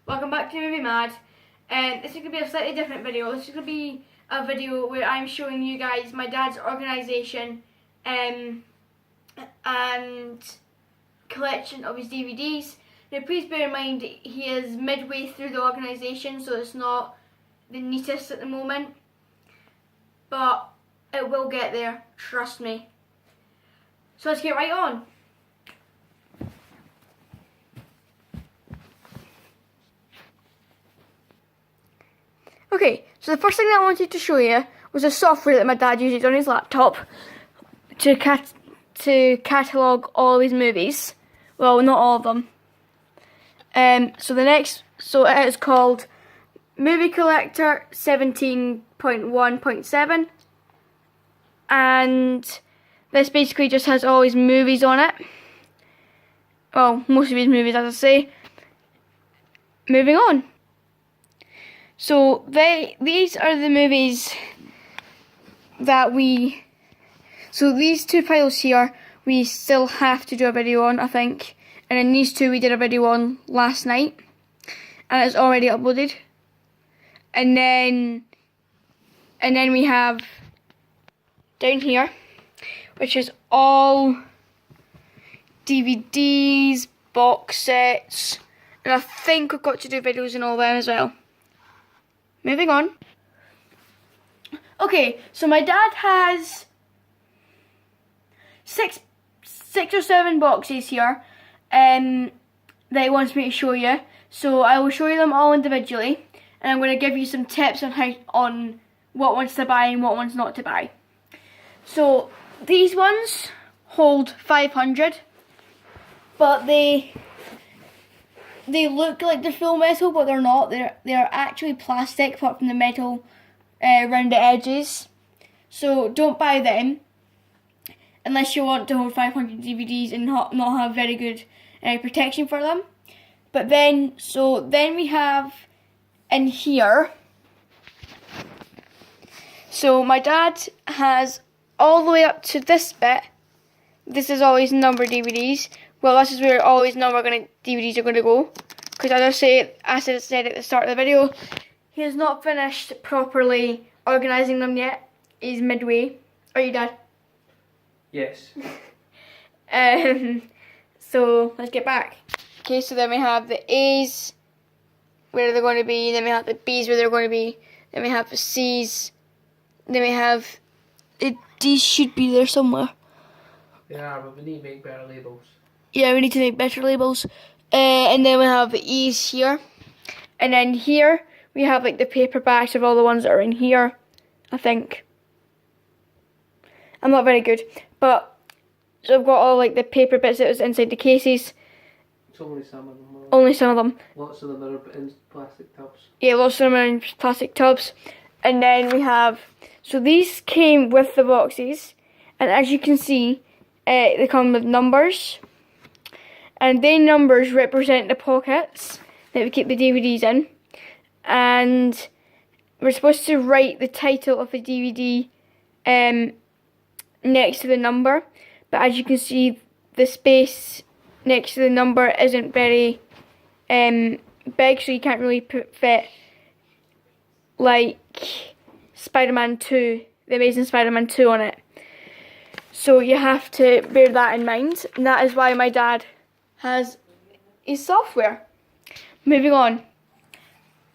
Welcome back to Movie Mad. This is going to be a slightly different video. This is going to be a video where I'm showing you guys my dad's organisation and collection of his DVDs. Now please bear in mind he is midway through the organisation, so it's not the neatest at the moment, but it will get there, trust me. So let's get right on. Okay, so the first thing that I wanted to show you was a software that my dad uses on his laptop to catalogue all of his movies. Well, not all of them. So it is called Movie Collector 17.1.7, and this basically just has all his movies on it. Well, most of his movies, as I say. Moving on. So these are the movies that so these two files here we still have to do a video on, I think, and then these two we did a video on last night and it's already uploaded, and then we have down here, which is all DVDs, box sets, and I think we've got to do videos on all them as well. Moving on. Okay, so my dad has six or seven boxes here that he wants me to show you. So I will show you them all individually, and I'm going to give you some tips on what ones to buy and what ones not to buy. So these ones hold 500, but they look like they're full metal, but they're not. They're actually plastic, apart from the metal around the edges. So don't buy them unless you want to hold 500 DVDs and not have very good protection for them. But then we have in here. So my dad has all the way up to this bit. This is all his numbered DVDs. Well, this is where all his DVDs are going to go. Because as I said at the start of the video, he has not finished properly organising them yet. He's midway. Are you, Dad? Yes. So let's get back. Okay, so then we have the A's, where they're going to be. Then we have the B's, where they're going to be. Then we have the C's. Then we have the D's should be there somewhere. They are, but we need to make better labels. Yeah, we need to make better labels. And then we have the E's here. And then here, we have like the paperbacks of all the ones that are in here, I think. I'm not very good. But, so I've got all like the paper bits that was inside the cases. It's only some of them. Only some of them. Lots of them are in plastic tubs. Yeah, lots of them are in plastic tubs. And then we have, so these came with the boxes. And as you can see, they come with numbers. And they numbers represent the pockets that we keep the DVDs in. And we're supposed to write the title of the DVD next to the number. But as you can see, the space next to the number isn't very big, so you can't really fit like Spider-Man 2, The Amazing Spider-Man 2 on it. So you have to bear that in mind, and that is why my dad has his software. Moving on.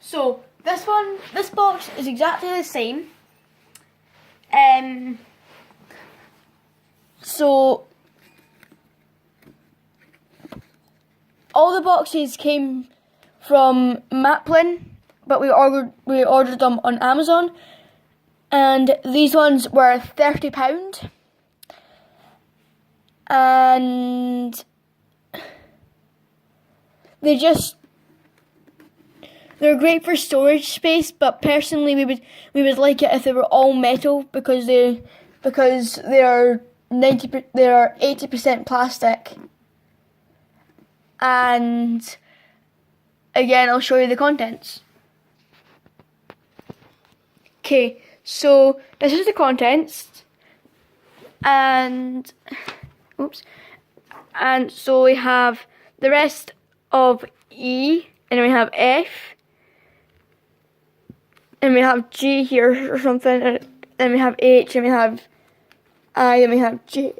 So this box is exactly the same. So all the boxes came from Maplin, but we ordered them on Amazon, and these ones were £30, and they're great for storage space. But personally, we would like it if they were all metal, because they are 80% plastic. And again, I'll show you the contents. Okay, so this is the contents, and so we have the rest of E, and then we have F, and we have G here or something, and then we have H, and we have I, and we have J,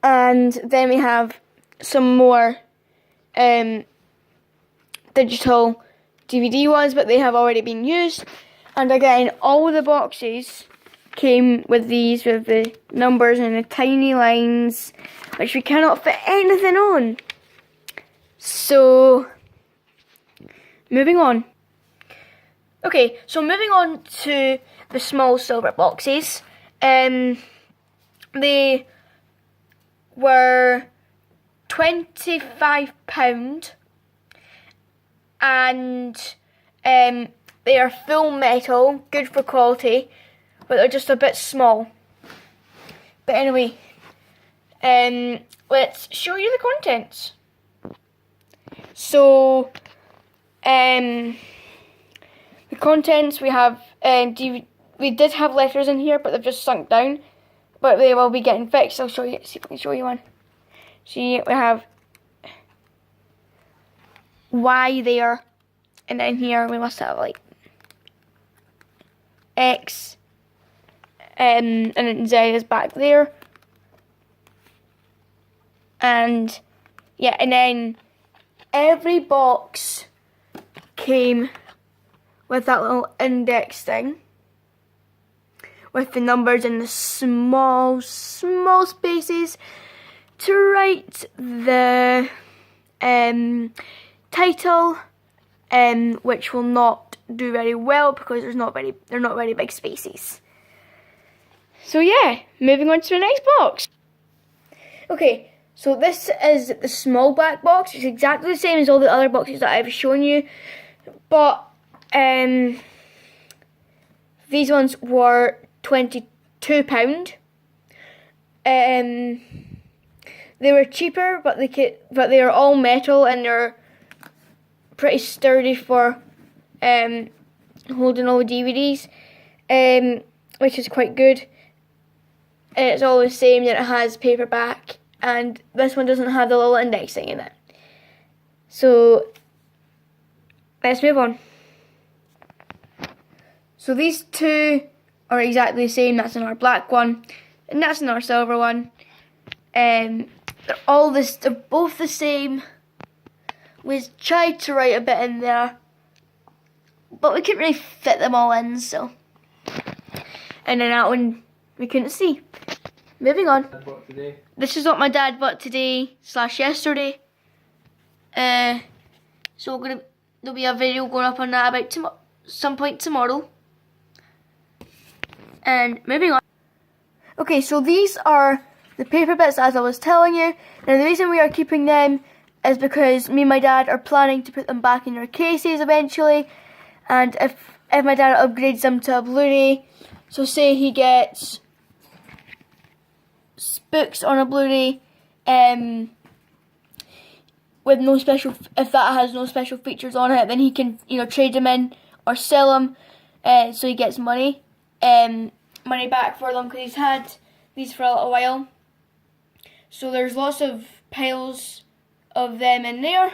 and then we have some more digital DVD ones, but they have already been used. And again, all the boxes came with these, with the numbers and the tiny lines, which we cannot fit anything on. So, moving on. Okay, so moving on to the small silver boxes. They were £25, and they are full metal, good for quality, but they're just a bit small. But anyway, let's show you the contents. So, the contents, we have, we did have letters in here, but they've just sunk down, but they will be getting fixed. I'll show you, see if I can show you one. See, we have Y there, and then here we must have like X, and then Z is back there, and yeah, and then every box came with that little index thing with the numbers in the small spaces to write the title, which will not do very well because they're not very big spaces. So yeah, moving on to the next box. Okay, so this is the small black box. It's exactly the same as all the other boxes that I've shown you, but these ones were £22. They were cheaper, but they are all metal, and they're pretty sturdy for holding all the DVDs, which is quite good. And it's all the same, that it has paperback, and this one doesn't have the little index thing in it. So let's move on. So these two are exactly the same. That's in our black one, and that's in our silver one. They're both the same. We tried to write a bit in there, but we couldn't really fit them all in, so. And then that one we couldn't see. Moving on. This is what my dad bought today / yesterday. So there'll be a video going up on that about some point tomorrow. And moving on. Okay, so these are the paper bits, as I was telling you. Now the reason we are keeping them is because me and my dad are planning to put them back in their cases eventually. And if my dad upgrades them to a Blu-ray, so say he gets books on a Blu-ray, with no special, if that has no special features on it, then he can, trade them in or sell them, so he gets money back for them, because he's had these for a little while. So there's lots of piles of them in there,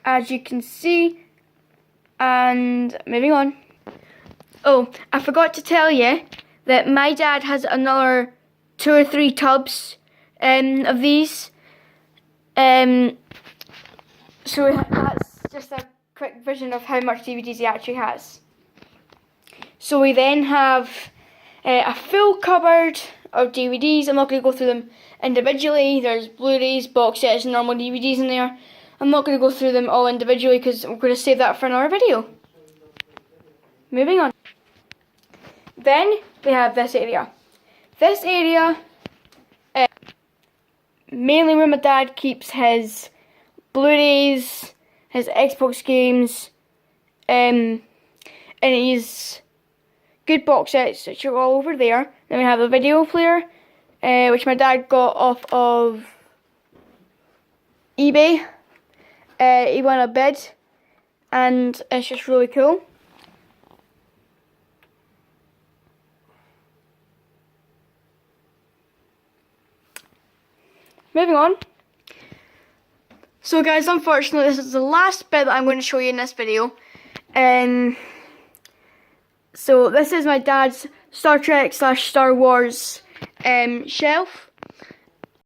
as you can see. And moving on. Oh, I forgot to tell you that my dad has another 2 or 3 tubs of these. So that's just a quick vision of how much DVDs he actually has. So we then have a full cupboard of DVDs. I'm not going to go through them individually. There's Blu-rays, box sets, and normal DVDs in there. I'm not going to go through them all individually because we're going to save that for another video. Moving on. Then we have this area. This area, mainly where my dad keeps his Blu-rays, his Xbox games, and his good box sets, which are all over there. Then we have a video player, which my dad got off of eBay. He won a bid, and it's just really cool. moving on. So guys, unfortunately this is the last bit that I'm going to show you in this video. So this is my dad's Star Trek / Star Wars shelf.